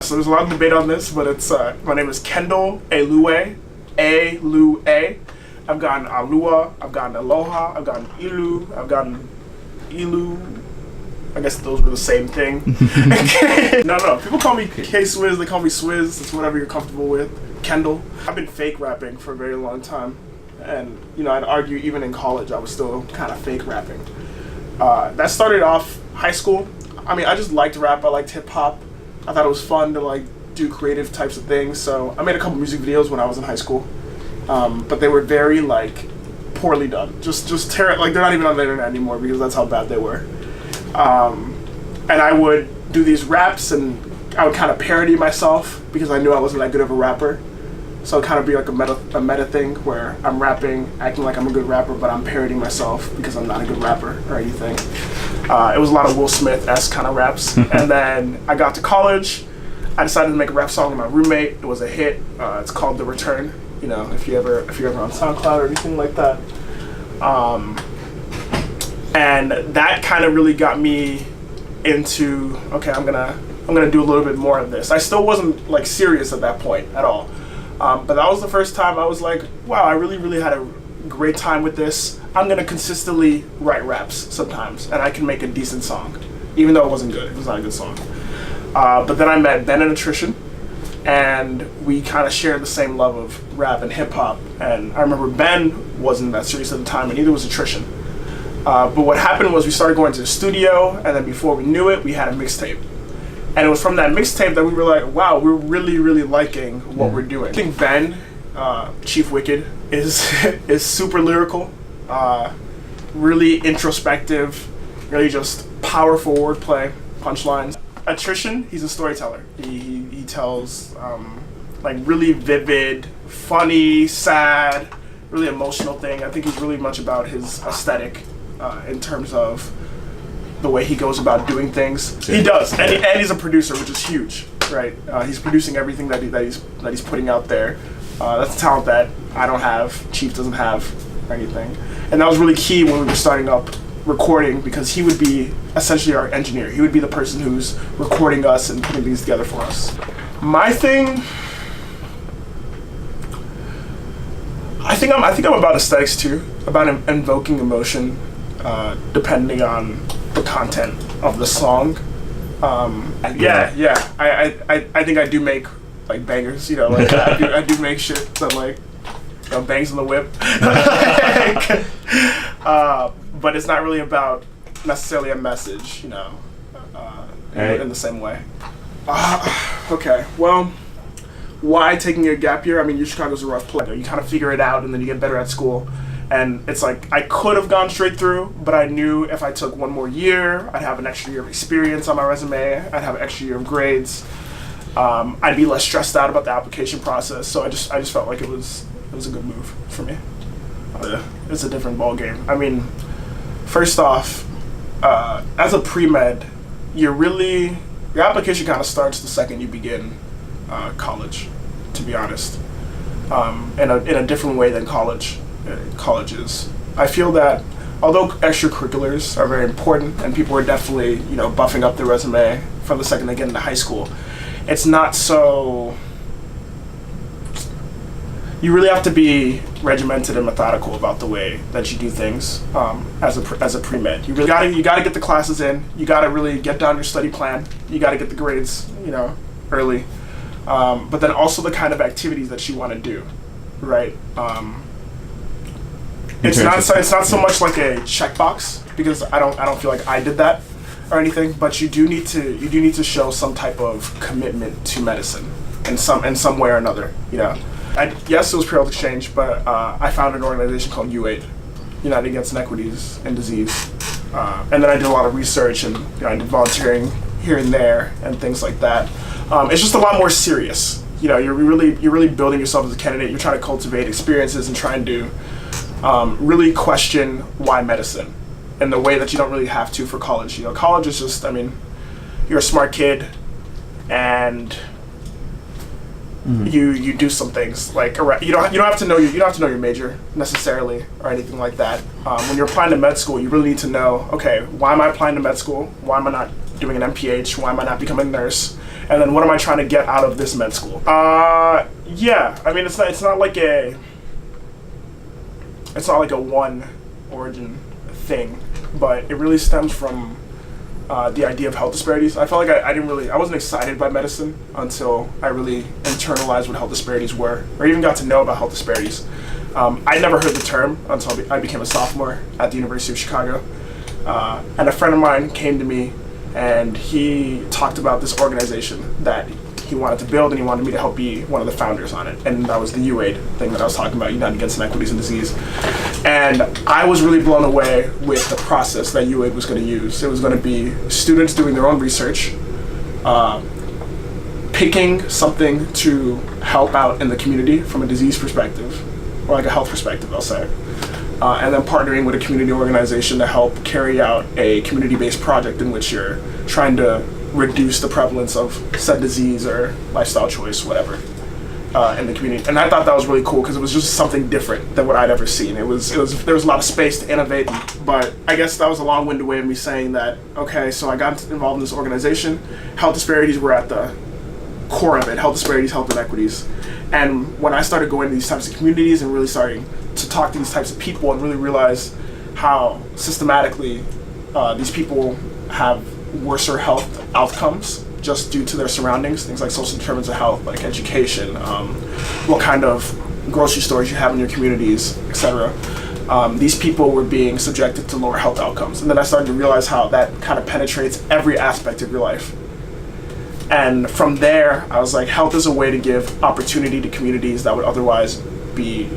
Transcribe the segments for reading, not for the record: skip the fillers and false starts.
So there's a lot of debate on this, but it's my name is Kendall Alue. Alue. I've gotten Alua, I've gotten Aloha, I've gotten Ilu, I've gotten Ilu. I guess those were the same thing. No. People call me K-Swizz, they call me Swizz. It's whatever you're comfortable with. Kendall. I've been fake rapping for a very long time. And, I'd argue even in college I was still kind of fake rapping. That started off high school. I just liked rap. I liked hip-hop. I thought it was fun to, do creative types of things. So I made a couple music videos when I was in high school. But they were very, poorly done. Just terrible. They're not even on the internet anymore because that's how bad they were. And I would do these raps and I would kind of parody myself because I knew I wasn't that good of a rapper. So it'd kind of be like a meta thing where I'm rapping, acting like I'm a good rapper, but I'm parodying myself because I'm not a good rapper or anything. It was a lot of Will Smith-esque kind of raps. And then I got to college. I decided to make a rap song with my roommate. It was a hit. It's called The Return. If you're ever on SoundCloud or anything like that. And that kind of really got me into, okay, I'm gonna do a little bit more of this. I still wasn't serious at that point at all. But that was the first time I was like, wow, I really had a great time with this. I'm gonna consistently write raps sometimes, and I can make a decent song, even though it wasn't good. It was not a good song. But then I met Ben and Attrition, and we kind of shared the same love of rap and hip hop. And I remember Ben wasn't that serious at the time, and neither was Attrition. But what happened was we started going to the studio, and then before we knew it, we had a mixtape. And it was from that mixtape that we were like, wow, we're really liking what we're doing. I think Ben, Chief Wicked, is super lyrical, really introspective, really just powerful wordplay, punchlines. Attrition, he's a storyteller. He tells really vivid, funny, sad, really emotional thing. I think he's really much about his aesthetic in terms of the way he goes about doing things. He does, and he's a producer, which is huge, right? He's producing everything that he's putting out there. That's a talent that I don't have, Chief doesn't have, or anything. And that was really key when we were starting up recording, because he would be essentially our engineer. He would be the person who's recording us and putting these together for us. My thing, I think I'm about aesthetics too, about invoking emotion, depending on the content of the song. Yeah. I think I do make bangers, I do make shit that bangs in the whip. But it's not really about necessarily a message, in the same way. Okay, well, why taking a gap year? U Chicago's a rough place. You kind of figure it out and then you get better at school. And it's I could have gone straight through, but I knew if I took one more year, I'd have an extra year of experience on my resume, I'd have an extra year of grades, I'd be less stressed out about the application process. So I just felt like it was a good move for me. It's a different ball game. First off, as a pre-med, your application kind of starts the second you begin college, to be honest, in a different way than colleges. I feel that although extracurriculars are very important and people are definitely, buffing up their resume from the second they get into high school, it's not so. You really have to be regimented and methodical about the way that you do things as a pre-med. You really gotta get the classes in. You gotta really get down your study plan. You gotta get the grades, early. But then also the kind of activities that you want to do, right? It's not so much like a checkbox, because I don't feel like I did that or anything. But you do need to show some type of commitment to medicine in some way or another. Yes, it was pre-health exchange, but I founded an organization called U8, United Against Inequities in Disease, and then I did a lot of research and I did volunteering here and there and things like that. It's just a lot more serious. You're really building yourself as a candidate. You're trying to cultivate experiences and trying to really question why medicine in the way that you don't really have to for college. College is just, you're a smart kid and you do some things you don't have to know your major necessarily or anything like that. When you're applying to med school, you really need to know, okay, why am I applying to med school? Why am I not doing an MPH? Why am I not becoming a nurse? And then what am I trying to get out of this med school? Yeah, I mean, it's not like a one origin thing, but it really stems from the idea of health disparities. I felt like I wasn't excited by medicine until I really internalized what health disparities were, or even got to know about health disparities. I never heard the term until I became a sophomore at the University of Chicago. And a friend of mine came to me and he talked about this organization that he wanted to build, and he wanted me to help be one of the founders on it. And that was the UAID thing that I was talking about, United Against Inequities in Disease. And I was really blown away with the process that UAID was going to use. It was going to be students doing their own research, picking something to help out in the community from a disease perspective, or like a health perspective, I'll say. And then partnering with a community organization to help carry out a community-based project in which you're trying to reduce the prevalence of said disease or lifestyle choice, whatever, in the community. And I thought that was really cool because it was just something different than what I'd ever seen. There was a lot of space to innovate, but I guess that was a long-winded way of me saying that, okay, so I got involved in this organization. Health disparities were at the core of it, health disparities, health inequities. And when I started going to these types of communities and really starting to talk to these types of people and really realize how systematically these people have worser health outcomes just due to their surroundings, things like social determinants of health, like education, what kind of grocery stores you have in your communities, etc. These people were being subjected to lower health outcomes. And then I started to realize how that kind of penetrates every aspect of your life. And from there, I was like, health is a way to give opportunity to communities that would otherwise be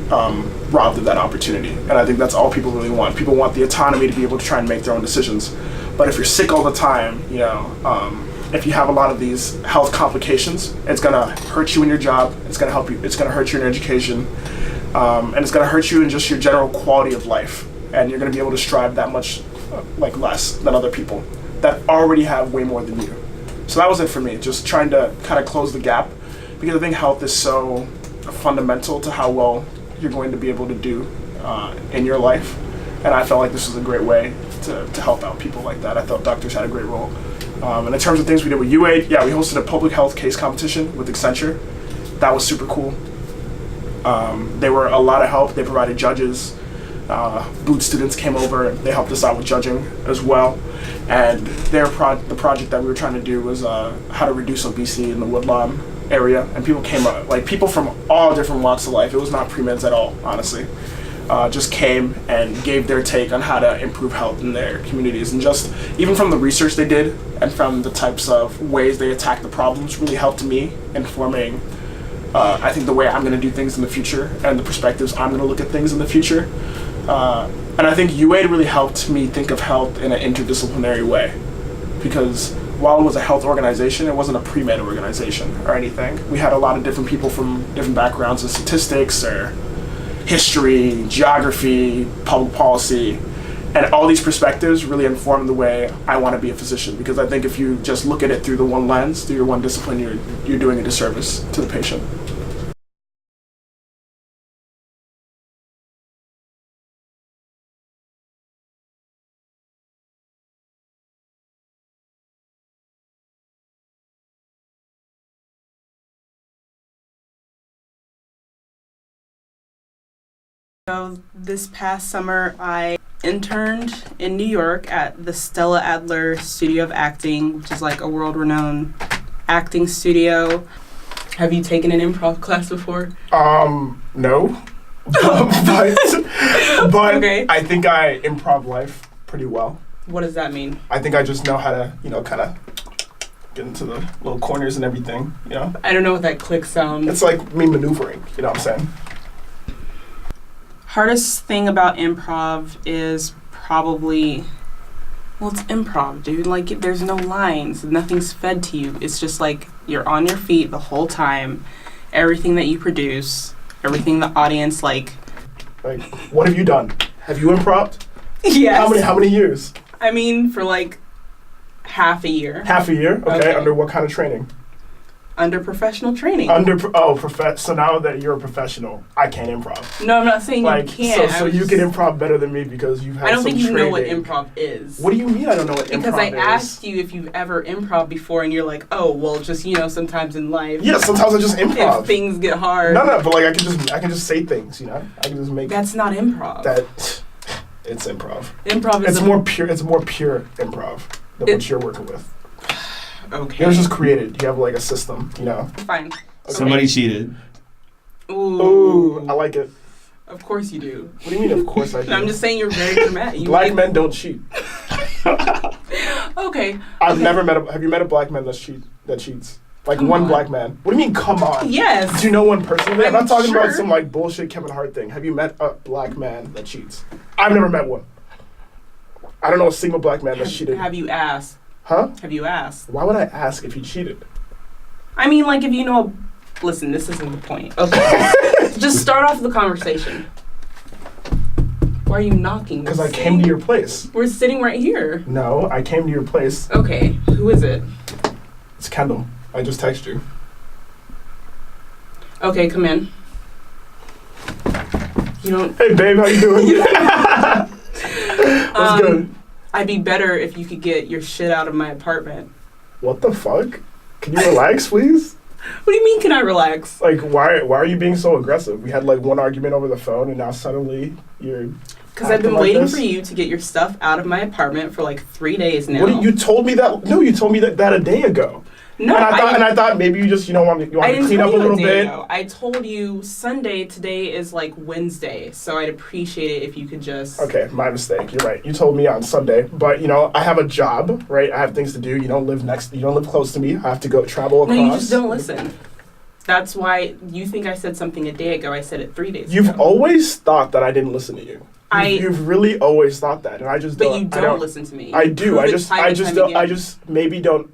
robbed of that opportunity. And I think that's all people really want. People want the autonomy to be able to try and make their own decisions. But if you're sick all the time, if you have a lot of these health complications, it's gonna hurt you in your job, it's gonna hurt you in your education, and it's gonna hurt you in just your general quality of life. And you're gonna be able to strive that much less than other people that already have way more than you. So that was it for me, just trying to kind of close the gap, because I think health is so fundamental to how well you're going to be able to do in your life. And I felt like this was a great way to help out people like that. I thought doctors had a great role. And in terms of things we did with UAID, yeah, we hosted a public health case competition with Accenture. That was super cool. They were a lot of help. They provided judges. Boot students came over. They helped us out with judging as well. And the project that we were trying to do was how to reduce obesity in the Woodlawn area. And people came up, like people from all different walks of life. It was not pre-meds at all, honestly. Just came and gave their take on how to improve health in their communities. And just even from the research they did and from the types of ways they attacked the problems really helped me in forming, I think, the way I'm going to do things in the future and the perspectives I'm going to look at things in the future. And I think UAID really helped me think of health in an interdisciplinary way, because while it was a health organization, it wasn't a pre-med organization or anything. We had a lot of different people from different backgrounds in statistics or history, geography, public policy, and all these perspectives really inform the way I want to be a physician, because I think if you just look at it through the one lens, through your one discipline, you're doing a disservice to the patient. So this past summer, I interned in New York at the Stella Adler Studio of Acting, which is like a world-renowned acting studio. Have you taken an improv class before? No. but okay. I think I improv life pretty well. What does that mean? I think I just know how to, kind of get into the little corners and everything, I don't know what that click sound. It's like me maneuvering, you know what I'm saying? Hardest thing about improv is probably, it's improv, dude. Like, there's no lines. Nothing's fed to you. It's just like you're on your feet the whole time. Everything that you produce, everything the audience, like, what have you done? Have you improv? Yes. How many years? I mean, for like half a year. Half a year? Okay. Under what kind of training? Under professional training. So now that you're a professional, I can't improv. No, I'm not saying Like, you can't. so you can improv better than me because you've had I don't some think you know what training. improv is. What do you mean I don't know what improv is? Because I asked you if you've ever improv before, and you're like, oh, well, just, sometimes in life. Yeah, sometimes I just improv. If things get hard. No, but like I can just say things, I can just make. That's not improv. It's improv. Improv is more pure. It's more pure improv than what you're working with. Okay. Yours is created. You have like a system, Fine. Okay. Somebody cheated. Ooh. I like it. Of course you do. What do you mean? Of course I do. I'm just saying you're very dramatic. Black men don't cheat. Okay. I've never met have you met a black man that cheats? Like Come one on. black man. What do you mean, come on? Yes. Do you know one personally? I'm not talking sure. about some like bullshit Kevin Hart thing. Have you met a black man that cheats? I've never met one. I don't know a single black man that cheated. Have you asked? Huh? Have you asked? Why would I ask if he cheated? I mean, like, if you know... Listen, this isn't the point. Okay. Just start off the conversation. Why are you knocking? Because I came to your place. We're sitting right here. No, I came to your place. Okay. Who is it? It's Kendall. I just texted you. Okay, come in. You don't... Hey, babe, how you doing? What's good? I'd be better if you could get your shit out of my apartment. What the fuck? Can you relax, please? What do you mean, can I relax? Like, why are you being so aggressive? We had like one argument over the phone, and now suddenly you're. Because I've been waiting for you to get your stuff out of my apartment for like 3 days now. You told me that? No, you told me that a day ago. No, and I thought maybe you just want to clean up a little bit. I told you Sunday. Today is like Wednesday, so I'd appreciate it if you could just. Okay, my mistake. You're right. You told me on Sunday, but I have a job, right? I have things to do. You don't live close to me. I have to go travel across. No, you just don't listen. That's why you think I said something a day ago. I said it 3 days ago. You've always thought that I didn't listen to you. You've really always thought that, and I just don't. But you don't listen to me. I do. I just maybe don't.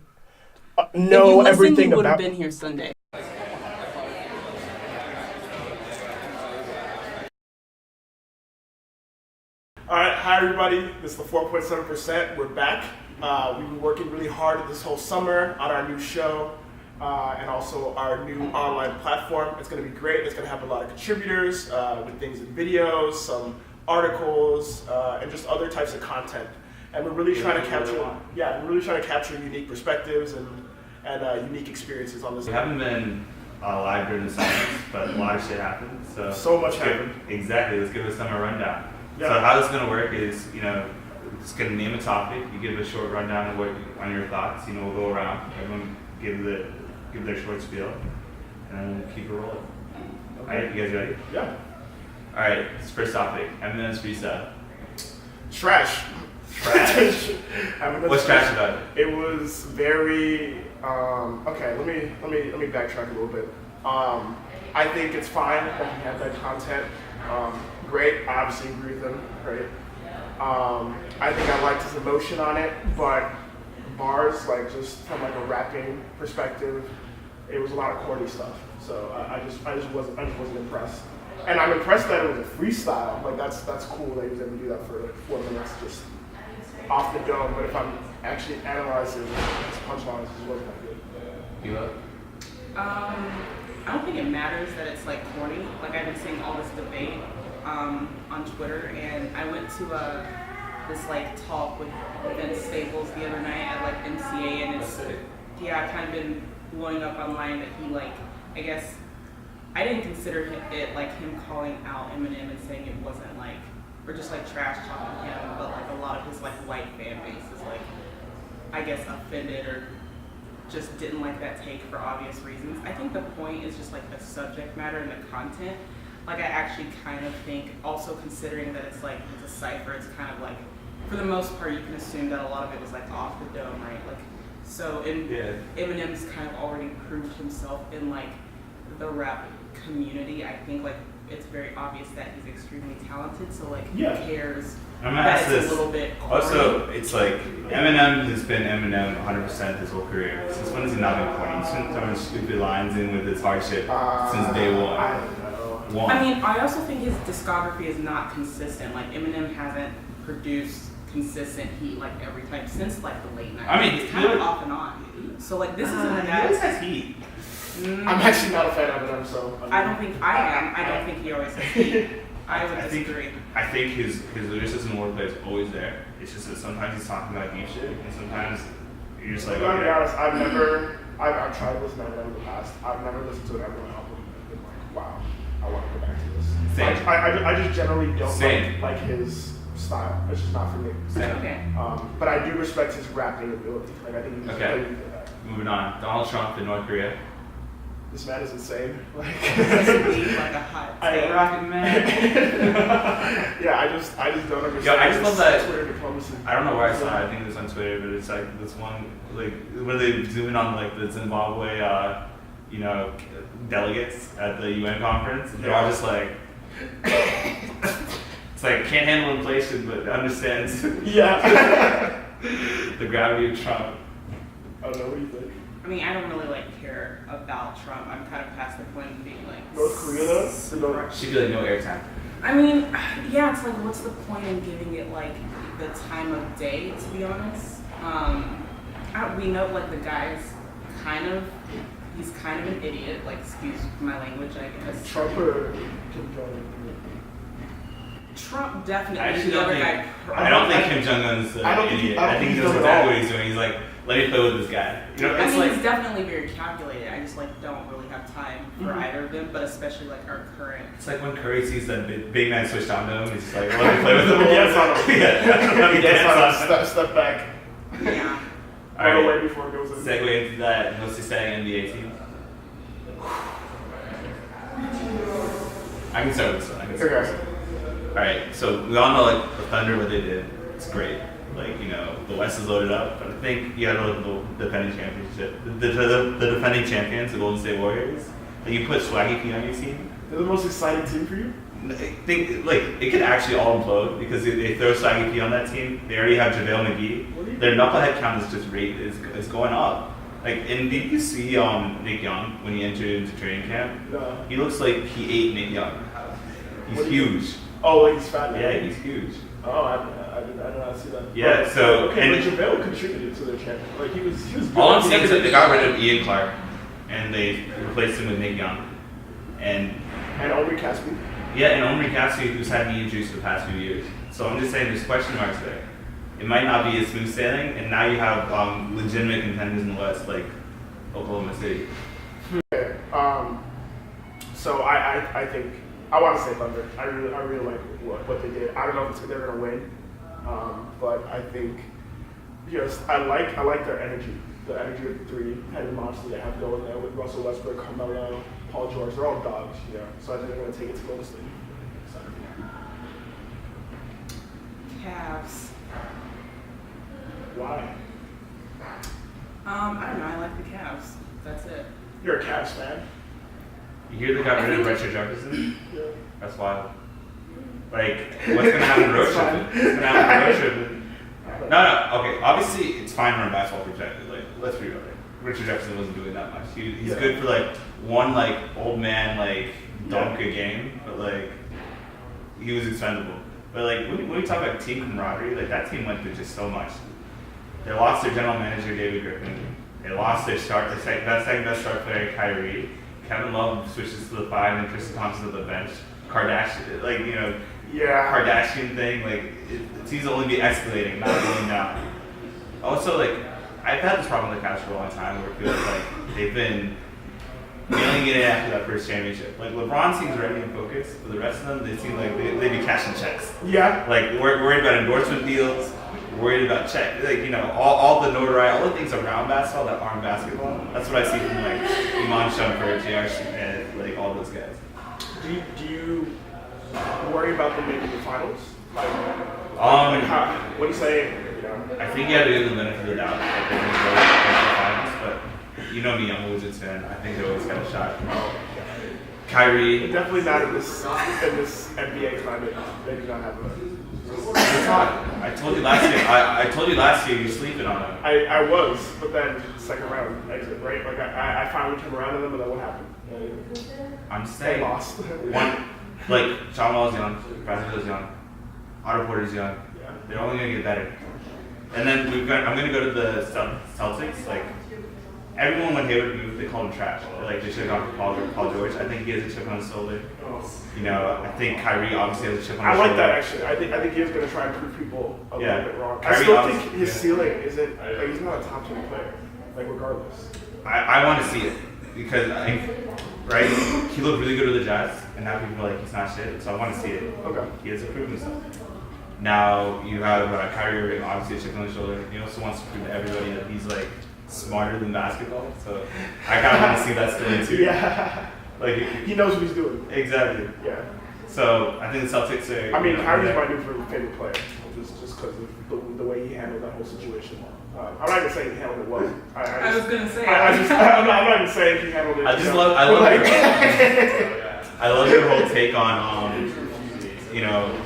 Know everything you would about. Have been here Sunday. All right, hi everybody. This is the 4.7%. We're back. We've been working really hard this whole summer on our new show and also our new online platform. It's going to be great. It's going to have a lot of contributors with things in videos, some articles, and just other types of content. And we're really trying to capture unique perspectives and unique experiences on this. We haven't been live during the summer, but a lot of shit happened. So much happened. Exactly. Let's give the summer rundown. Yeah. So how this is going to work is, just going to name a topic. You give a short rundown of on your thoughts. We'll go around. Everyone give their short spiel, and then we'll keep it rolling. Okay. All right, you guys ready? Yeah. All right. First topic. Eminem's freestyle. Trash. What's trash about it? It was very okay. Let me backtrack a little bit. I think it's fine that he had that content. Great. I obviously agree with him. Great. I think I liked his emotion on it, but bars, like just from like a rapping perspective, it was a lot of corny stuff. So I just wasn't impressed. And I'm impressed that it was a freestyle. Like that's cool that he was able to do that for like 4 minutes just off the dome. But if I'm actually analyzing his punchlines, it wasn't that good. You up? I don't think it matters that it's like corny. Like I've been seeing all this debate on Twitter, and I went to this like talk with Vince Staples the other night at like MCA, and it's kind of been blowing up online that he like, I guess I didn't consider it like him calling out Eminem and saying it wasn't like, or just like trash talking him, but like a lot of his like white fan base is like, I guess offended or just didn't like that take for obvious reasons. I think the point is just like the subject matter and the content. Like I actually kind of think, also considering that it's like, it's a cipher, it's kind of like, for the most part you can assume that a lot of it was like off the dome, right? Like, so Eminem's kind of already proved himself in like the rap community. I think like it's very obvious that he's extremely talented, so like who cares I'm gonna that ask it's this. a little bit corny. Also, it's like Eminem has been Eminem 100% his whole career. Since when has he not been corny? He's been throwing stupid lines in with his hardship since day one. I don't know. I mean, I also think his discography is not consistent. Like Eminem hasn't produced consistent heat like every time since like the late 90s. I mean, it's kind of off and on. So like this isn't a he bad. always has heat. I'm actually not a fan of Eminem, so. I don't think I am. I don't think he always says he. I would disagree. I think his lyricism and wordplay is always there. It's just that sometimes he's talking about deep shit, and sometimes you're just like, I'm gonna be okay. honest, I've tried to listen to Eminem in the past. I've never listened to an Eminem album and been like, wow, I want to go back to this. Same. I just generally don't Same. like his style. It's just not for me. Okay. But I do respect his rapping ability. Like, I think he's Okay. really good at that. Moving on. Donald Trump in North Korea. This man is insane. Like, Like a hot take. Rocket Man. yeah, I just don't understand. Yo, I just love that. Twitter diplomacy. I don't know where I saw it. I think it was on Twitter, but it's like this one, like where they zoom in on like the Zimbabwe, delegates at the UN conference, and they're all just like, it's like can't handle inflation, but understands Yeah. the gravity of Trump. I don't know what you think. I mean, I don't really care about Trump. I'm kind of past the point of being like. North Korea though? The North- She'd be like no airtime. I mean, yeah, it's like, what's the point in giving it like the time of day? To be honest, we know like the guy's he's kind of an idiot. Like, excuse my language, I guess. Trump or Kim Jong-un? Trump definitely. I actually the don't other think. guy. I don't think Kim Jong Un's an I don't think he- idiot. I don't I think think he he's knows dumb at exactly all. what he's doing. He's like, let me play with this guy. You know, I it's mean, like. he's definitely very calculated. I just don't really have time for Mhm. either of them, but especially like our current. It's like when Curry sees that big man switched on to him, he's just like, let me play with him. Dance on him. Yeah, let me dance on him. Step back. Yeah. Run All away right, before it goes in. segue into that most exciting NBA team. I can start with this one. Okay. Alright, so we all know like the Thunder, what they did. It's great. Like, the West is loaded up, but I think you gotta look at the defending championship. The defending champions, the Golden State Warriors. Like, you put Swaggy P on your team. They're the most exciting team for you? I think like it could actually all implode because they throw Swaggy P on that team. They already have JaVale McGee. Their knucklehead count is just is going up. Like, and did you see Nick Young when he entered into training camp? No. He looks like he ate Nick Young. He's What do you- huge. Oh, like he's fat now? Yeah, he's huge. Oh, I did not see that. Yeah, Oh, so- okay, and- but JaVale contributed to their champion. Like, he was good. All I'm He saying is never that they did- got rid of Ian Clark and they replaced him with Nick Young. And And Omri Caspi. yeah, and Omri Cassie, who's had knee injuries for the past few years. So I'm just saying there's question marks there. It might not be a smooth sailing, and now you have legitimate contenders in the West like Oklahoma City. Okay. So I think I want to say Thunder. I really like what they did. I don't know if they're gonna win, but I think I like their energy. The energy of the three-headed monster they have going there with Russell Westbrook, Carmelo, Paul George. They're all dogs, So I think they're gonna take it to Golden State. Cavs. Why? I don't know. I like the Cavs. That's it. You're a Cavs fan. You hear they got rid of Richard Jefferson? Yeah. That's wild. Like, what's gonna happen to road tripping? What's gonna happen to road tripping? No, okay. Obviously, it's fine to run basketball projected. Like, let's be real. Richard Jefferson wasn't doing that much. He's good for like one old man dunk a game, but he was expendable. But when we talk about team camaraderie, that team went through just so much. They lost their general manager David Griffin. They lost their second best star player Kyrie. Kevin Love switches to the 5 and Tristan Thompson to the bench. Kardashian, Yeah. Kardashian thing, it seems to only be escalating, not going down. Also, I've had this problem with the Cavs for a long time where it feels like they've been nailing it after that first championship. LeBron seems ready and focused, but the rest of them, they seem like they be cashing checks. Yeah. We're worried about endorsement deals, we're worried about all the notoriety, all the things around basketball that aren't basketball. That's what I see from Iman Shumpert, J.R. Smith, all those guys. Do you worry about them making the finals? What do you say? I think you have to give them the benefit of the doubt that they're going to go to the finals, but you know me, I'm a Wizards fan. I think they always got a shot. Kyrie. Definitely not in this NBA climate. They do not have a. It's not. I told you last year. I told you last year you're sleeping on them. I was, but then second round exit, right? I finally came around to them, and then what happened? I'm just They saying. lost. John Wall's young, Bradley Beal's young, Otto Porter's young. Yeah. They're only going to get better. And then I'm going to go to the Celtics. everyone when Hayward moved, they called him trash. Like they should have gone for Paul George. I think he has a chip on his shoulder. You know, I think Kyrie obviously has a chip on his I shoulder. like that actually. I think he was gonna try and prove people a Yeah. little bit wrong. I Kyrie still obviously- think his yeah. ceiling isn't. Like, he's not a top 10 player. Like regardless. I want to see it because right, he looked really good with the Jazz, and now people are like he's not shit. So I want to see it. Okay. He has to prove himself. Now you have Kyrie Irving, obviously a chip on his shoulder. He also wants to prove to everybody that he's like smarter than basketball. So I kind of want to see that still too. Yeah. Like He knows what he's doing. exactly. Yeah. So I think the Celtics are. I mean, you know, Kyrie's they're- my new favorite player, just because of the way he handled that whole situation. I'm not even saying he handled it well. I was gonna say. I'm not even saying he handled it. I just you know, love. I but love. like, I love your whole take on, you know,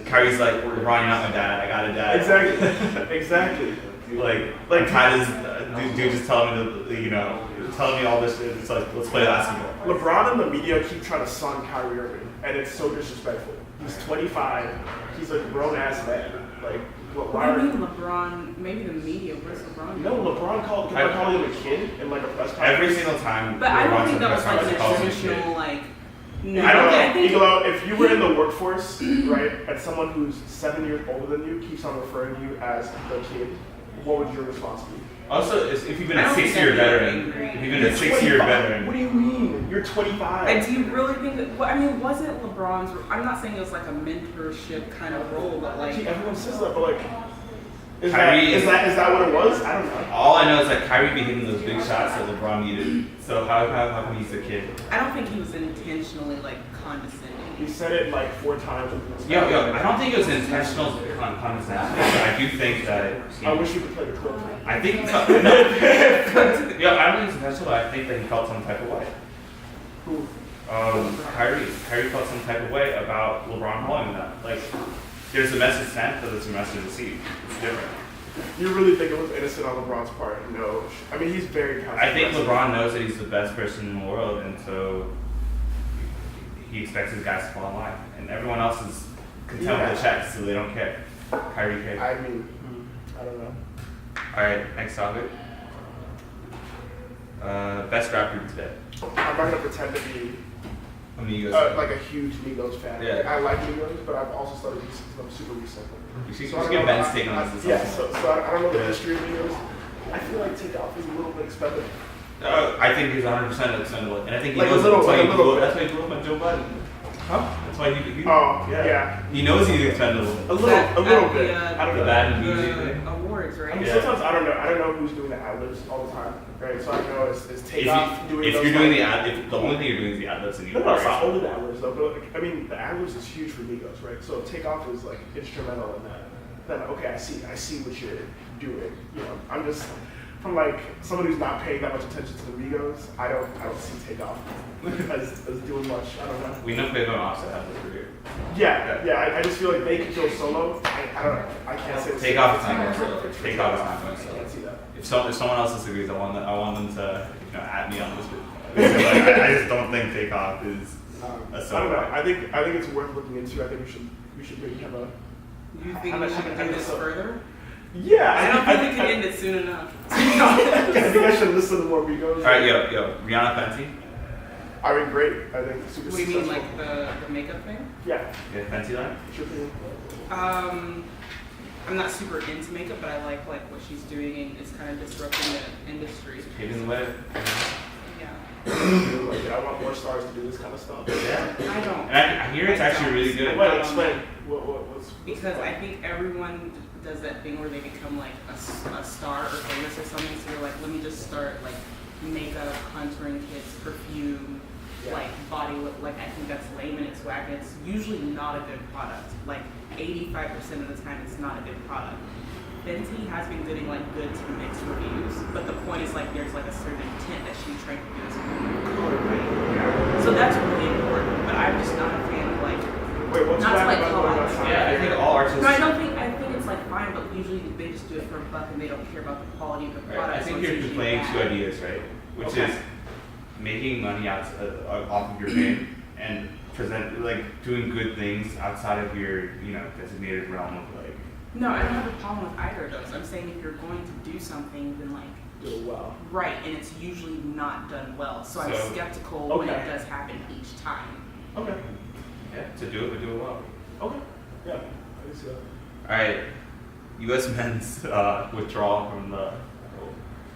Kyrie's like, LeBron, you're not my dad. I got a dad. exactly. Exactly. Like Like- Ty is, dude just telling me, you know, telling me all this shit. It's like, let's play basketball. LeBron and the media keep trying to sun Kyrie Irving, and it's so disrespectful. He's 25. He's a grown ass man. Like, why What do are you mean LeBron? Maybe the media. Where's LeBron? No, LeBron called him a kid in like a press conference. Every single time. But I don't LeBron's think in that was press like conference, the he calls him a traditional kid. like. No, I don't know, I think Igalo, if you were in the workforce, right, and someone who's 7 years older than you keeps on referring to you as the kid, what would your response be? Also, if you've been I a don't think 6-year that'd be veteran, angry. if you've been a 6-year 25. veteran, What do you mean? You're 25. And do you really think that? Well, I mean, wasn't LeBron's? I'm not saying it was like a mentorship kind of role, but like. See, everyone says that, but like, is Kyrie is- that what it was? I don't know. all I know is that Kyrie be hitting those big shots that LeBron needed. So how come he's a kid? I don't think he was intentionally like condescending. He said it like 4 times. Yo, I don't think it was intentional condescension, but I do think that. I wish you could play the clip. I think no. Yo, I don't think it's intentional, but I think that he felt some type of way. Who? Kyrie felt some type of way about LeBron calling him that. Like, there's a message sent, but there's a message received. It's different. You really think it was innocent on LeBron's part? No. I mean, he's very passive. I think LeBron knows that he's the best person in the world, and so he expects his guys to fall in line. And everyone else is content with the checks, so they don't care. Kyrie cares. I mean, I don't know. All right, next topic. Best rap group today. I'm not gonna pretend to be Amigos. like a huge Migos fan. Yeah. I like Migos, but I've also started listening to them super recently. You should So I don't get know- Ben's take on this. Yeah, so I don't know the Yeah. history of Migos. I feel like Takeoff is a little bit expendable. I think he's 100% expendable, and I think he Like a knows little- that's why like a he little blew. bit. That's why he blew up on Joe Biden. Huh? That's why he. Oh, yeah. He knows he's expendable. A little At bit. the, I don't The know. bad and music thing. Awards, I right? mean, Yeah. sometimes I don't know who's doing the ad-libs all the time, right? So I know it's Takeoff doing If those you're doing the kind ad, if the only thing you're doing is the ad libs, and you No, it's not only the ad-libs though, but like, I mean, the ad-libs is huge for Migos, right? So if Takeoff is like instrumental in that, then okay, I see what you're doing. You know, I'm just from like someone who's not paying that much attention to the Migos. I don't see Takeoff as doing much. I don't know. We know Quavo and Offset have this career. Yeah. I just feel like they could go solo. I don't know. I can't say Takeoff is not going solo. Takeoff is not going I solo. can't see that. If someone else disagrees, I want them to at me on this. Like, I just don't think Takeoff is a I don't solo. know. I think it's worth looking into. I think we should maybe have a. You think I'm we not should sure. do this further? Yeah, I don't think we can end it soon enough. I think I should listen to more Migos. All right, yo, Rihanna Fenty. I mean, great. I think super What do you mean, successful. like the makeup thing? Yeah. Yeah, Fenty line. Sure thing. I'm not super into makeup, but I like what she's doing and it's kind of disrupting the industry. Paving the way. Yeah. Like, I want more stars to do this kind of stuff. Yeah. I don't. And I hear it's actually really good. Wait, explain. What's Because I think everyone does that thing where they become like a star or famous or something. So you're like, let me just start like makeup, contouring kits, perfume, Yeah. like body look. Like I think that's lame and it's whack. And it's usually not a good product. Like 85% of the time, it's not a good product. Fenty has been getting like good to mixed reviews, but the point is like there's like a certain tint that she's trying to do as color, right? So that's really important. But I'm just not a fan of like. Wait, what's Not to, bad like, about call going out- outside? Yeah, I think all artists. No, I don't think. I think it's like fine, but usually they just do it for a buck and they don't care about the quality of the Right. product. I think so you're it's usually playing bad. two ideas, right? Which Okay. is making money off of your fame and doing good things outside of your designated realm of like. No, I don't have a problem with either of those. I'm saying if you're going to do something, then like do it well. Right, and it's usually not done well. So I'm skeptical when it does happen each time. Okay. Yeah, to do it, we do it well. Okay. Yeah. I can see that. All right, U.S. men's withdrawal from the,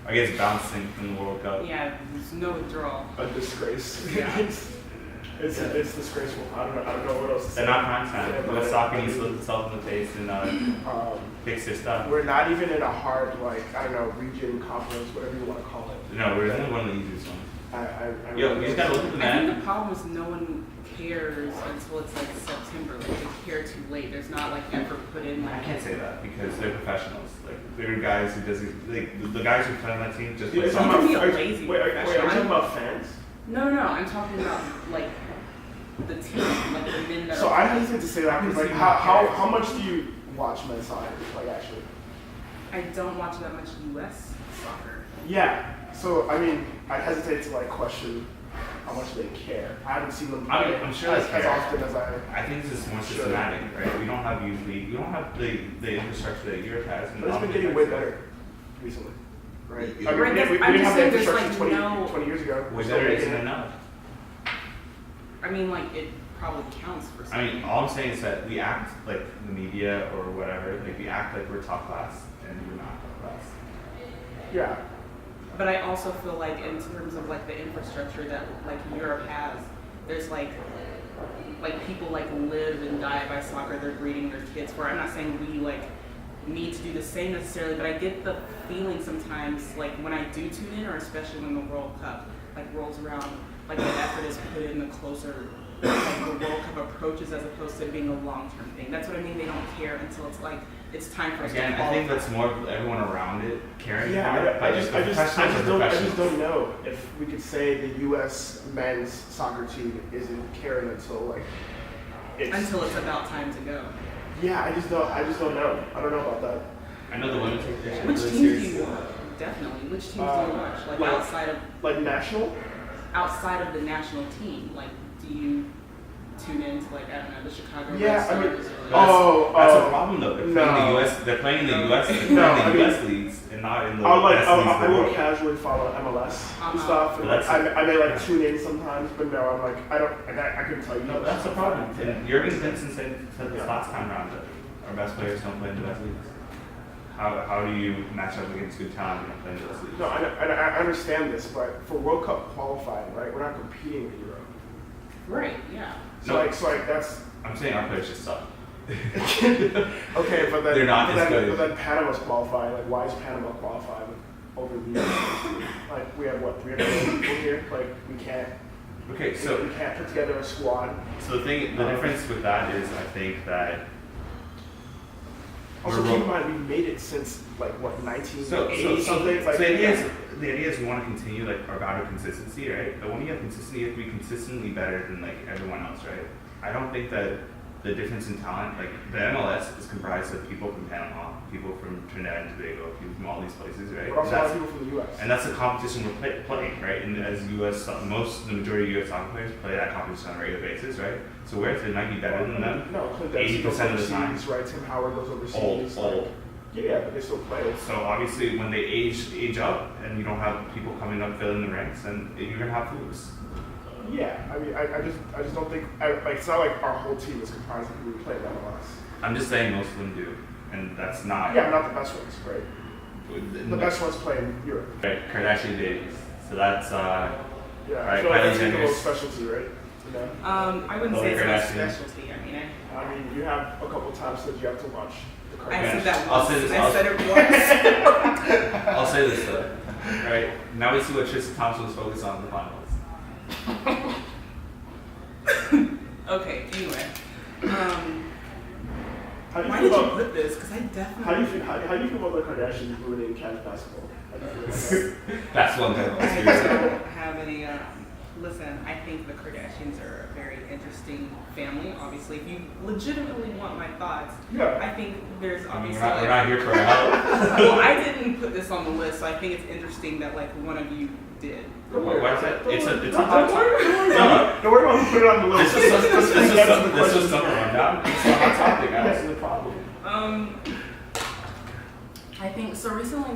I guess, bouncing from the World Cup. Yeah, there's no withdrawal. A disgrace. Yeah. it's disgraceful. I don't know what else to say. They're not prime time. Yeah, U.S. soccer needs to look itself in the face and fix their stuff. We're not even in a hard, region, conference, whatever you want to call it. No, we're in one of the easiest ones. I Yo, you just gotta look at the I think net. the problem is no one cares until it's like September. Like they care too late. There's not like effort put in. I Like can't say that because they're professionals. Like they're guys who does the guys who play on that team just Yeah, play it's talking soccer. Don't be a about- lazy wait, are you professional. talking about fans? no. I'm talking about like the team, like the men that So are. I hesitate to say that because Obviously how much do you watch men's soccer? Like actually? I don't watch that much U.S. soccer. Yeah. So I mean, I hesitate to question how much they care. I haven't seen them play I'm sure as they care. often as I. I think this is more Sure. systematic, right? We don't have the infrastructure that Europe has. And But it's been getting way better recently, right? Yeah. I mean, Right, we that's- didn't I'm just have the saying there's, infrastructure like, 20 years ago. Way So better maybe- isn't enough. I mean, like it probably counts for I something. mean, all I'm saying is that we act like the media or whatever. Like we act like we're top class, and we're not top class. Yeah. But I also feel like in terms of like the infrastructure that like Europe has, there's like people like live and die by soccer. They're breeding their kids for it. I'm not saying we like need to do the same necessarily, but I get the feeling sometimes like when I do tune in, or especially when the World Cup like rolls around, like the effort is put in the closer like the World Cup approaches as opposed to it being a long-term thing. That's what I mean. They don't care until it's like it's time for us Again, to I think qualify. that's more of everyone around it caring. Yeah, about it, I but just the professionals are don't professionals. know if we could say the U.S. men's soccer team isn't caring until Until it's about time to go. Yeah, I just don't know. I don't know about that. I know the women take their shit Which really teams do seriously. you watch? Definitely. Which teams do you watch? Like outside of the national team, like do you tune into like I don't know the Chicago Yeah, Red I mean, Stars? That's a problem though. They're playing No. the US. They're playing in the US. They're No, playing I the mean- US leagues and not in the I best leagues I in the will world. casually follow MLS and Uh-huh. stuff. And But that's- I may tune in sometimes, but no, I'm I don't. I couldn't tell you. No, that's the problem. And Jurgen Klinsmann said this last time around that our best players don't play in the best leagues. How do you match up against good talent when you don't play in those leagues? No, I understand this, but for World Cup qualifying, right? We're not competing in Europe. Right. Yeah. So No. that's I'm saying our players just suck. okay, but then They're not as good. But then Panama's qualifying. Like, why is Panama qualifying over the US? Like, we have what 300 people here. Like, we can't. Okay, so we can't put together a squad. the difference with that is I think that Also, we're keep in ro- mind we made it since like what 1980 so something. Like, the idea is we want to continue like our bout of consistency, right? But when you have consistency, you have to be consistently better than like everyone else, right? I don't think that the difference in talent, like the MLS is comprised of people from Panama, people from Trinidad and Tobago, people from all these places, right? But also a lot of people from the US. And that's the competition we're playing, right? And as the majority of US soccer players play that competition on a regular basis, right? So where it might be better than them, No, Clint Dempsey 80% goes of the time. overseas, right? Tim Howard goes overseas. old. Like, yeah, but they still play. So obviously, when they age up, and you don't have people coming up filling the ranks, then you're gonna have to lose. Yeah, I mean, I just don't think it's not like our whole team is comprised of people who play in MLS. I'm just saying most of them do, and that's not. Yeah, not the best ones, right? The best ones play in Europe. Right, Kardashian babies. So that's Yeah, Right, I feel like that's Kylie a little Jenner's- specialty, right? You know? I wouldn't Oh, say it's my Kardashian. specialty. I mean, I mean, you have a couple times that you have to watch the I said Kardashians. that I'll once. say this- I I'll- said it once. I'll say this though, right? Now we see what Tristan Thompson was focused on in the finals. Okay. Anyway. How do you Why feel did you about put this? Because I definitely. how do you feel about the Kardashians ruining college basketball? How do you feel about that? That's one thing. I don't have any. Listen, I think the Kardashians are a very interesting family. Obviously, if you legitimately want my thoughts, Yeah. I think there's I mean, obviously. we're not here for a help. Well, I didn't put this on the list, so I think it's interesting that like one of you did. Why is that? It's a Don't hot worry, topic. don't worry about who put it on the list. This Let's was get to the this was questions. something rundown. It's a hot topic. I don't Yes. see the problem. I think so. Recently,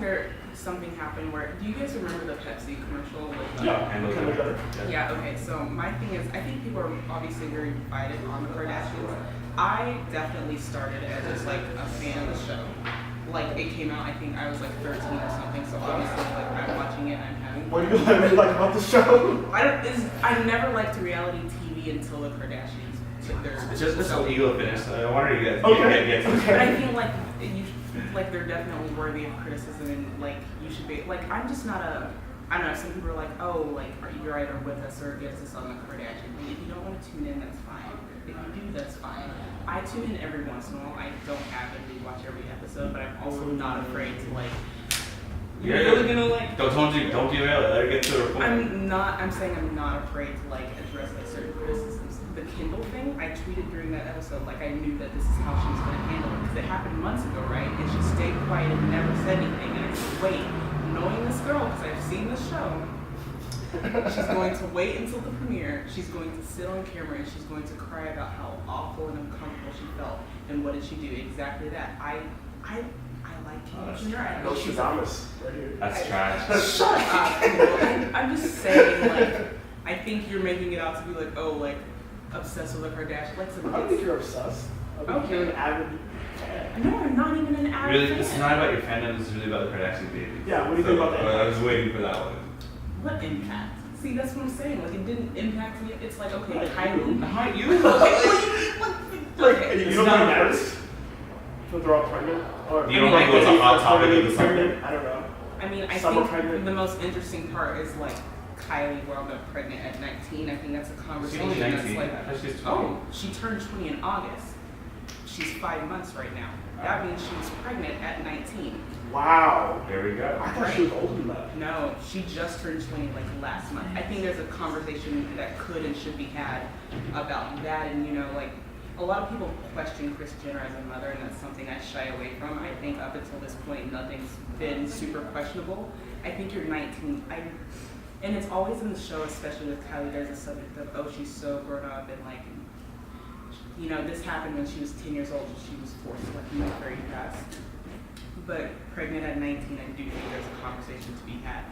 something happened where, do you guys remember the Pepsi commercial with Yeah, And Kendall Jenner. Yeah, okay, so my thing is, I think people are obviously very divided on the Kardashians. I definitely started as just like a fan of the show. Like, it came out, I think I was like 13 or something, so obviously like I'm watching it and I'm having What do you like about the show? I never liked reality TV until the Kardashians took their It's just this whole ego finish. So I wanted you guys Okay. get to But I feel like like they're definitely worthy of criticism, and like you should be like, I'm just not a, I don't know, some people are like, oh, like you're either with us or against us on the Kardashians. Like, if you don't want to tune in, that's fine. If you do, that's fine. I tune in every once in a while. I don't avidly watch every episode, but I'm also not afraid to like, you're really gonna like, Don't derail it. Let her get to her point. I'm saying I'm not afraid to like address like certain criticisms. The Kindle thing, I tweeted during that episode, like I knew that this is how she was gonna handle it, because it happened months ago, right? And she stayed quiet and never said anything, and I said, wait, knowing this girl, because I've seen the show, she's going to wait until the premiere, she's going to sit on camera, and she's going to cry about how awful and uncomfortable she felt, and what did she do? Exactly that. I like Kendall Jenner. I No know she's Shadamas right here. That's trash. Shut up. I'm just saying, like, I think you're making it out to be like, oh, like, obsessed with the Kardashians. Like, some I don't think you're obsessed. I think Okay. you're an avid fan. No, I'm not even an avid Really, fan. this is not about your fandom. This is really about the Kardashian baby. Yeah, what do you think about that? I was waiting for that one. What impact? See, that's what I'm saying. Like, it didn't impact me. It's like, okay, Like Kylie. Not you. Like, Okay. you It's don't not think that. matters? If they're all pregnant? Or, You don't think it was a hot topic of the pregnant, summer? pregnant? I don't know. I mean, I Some are think pregnant. the most interesting part is like Kylie wound up pregnant at 19. I think that's a She's conversation only that's 19. like, I thought she was 20. oh, she turned 20 in August. She's 5 months right now. That means she was pregnant at 19. Wow. There we go. I thought she was older than that. No, she just turned 20 like last month. I think there's a conversation that could and should be had about that, and you know, like a lot of people question Kris Jenner as a mother, and that's something I shy away from. I think up until this point, nothing's been super questionable. I think you're 19. And it's always in the show, especially with Kylie, there's a subject of, oh, she's so grown up, and like, you know, this happened when she was 10 years old, and she was forced to like move very fast. But pregnant at 19, I do think there's a conversation to be had.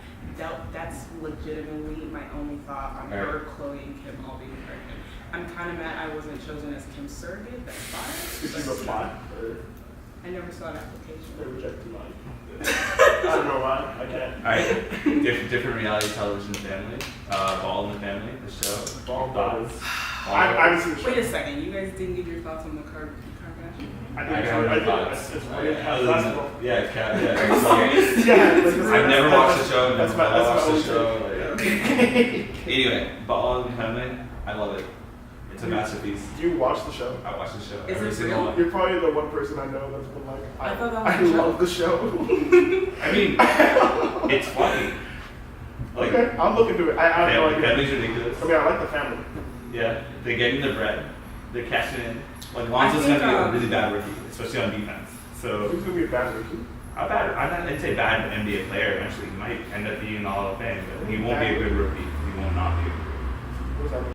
That's legitimately my only thought on her, Khloe, and Kim all being pregnant. I'm kind of mad I wasn't chosen as Kim's surrogate. That's fine. Did you reply? Or I never saw an application. they rejected mine? I don't know why. I can't. All right, different reality television family. Ball in the Family, the show. Ball Thoughts? I haven't seen the show. Wait a second, you guys didn't give your thoughts on the Kardashian? I I think it's got really, no I think thoughts. it's really Other than- basketball. Yeah, cat. Yeah. Are you serious? Yeah, I've never watched the show. That's Never my watched the only show. take. Like, anyway, Ball in the Family. I love it. It's a masterpiece. Do you watch the show? I watch the show Is every it single real? one. You're probably the one person I know that's been like, I thought that was I a joke. love the show. I mean, it's funny. Like, Okay, I'll look into it. I have no idea. family's ridiculous. I mean, I like the family. Yeah, they're getting the bread. They're cashing in. Like, I Lonzo's think, gonna be a really bad rookie, especially on defense. So, Who's gonna be a bad rookie? I'd say bad NBA player eventually. He might end up being an All of Fame, but he won't be a good rookie. He will not be. What does that mean?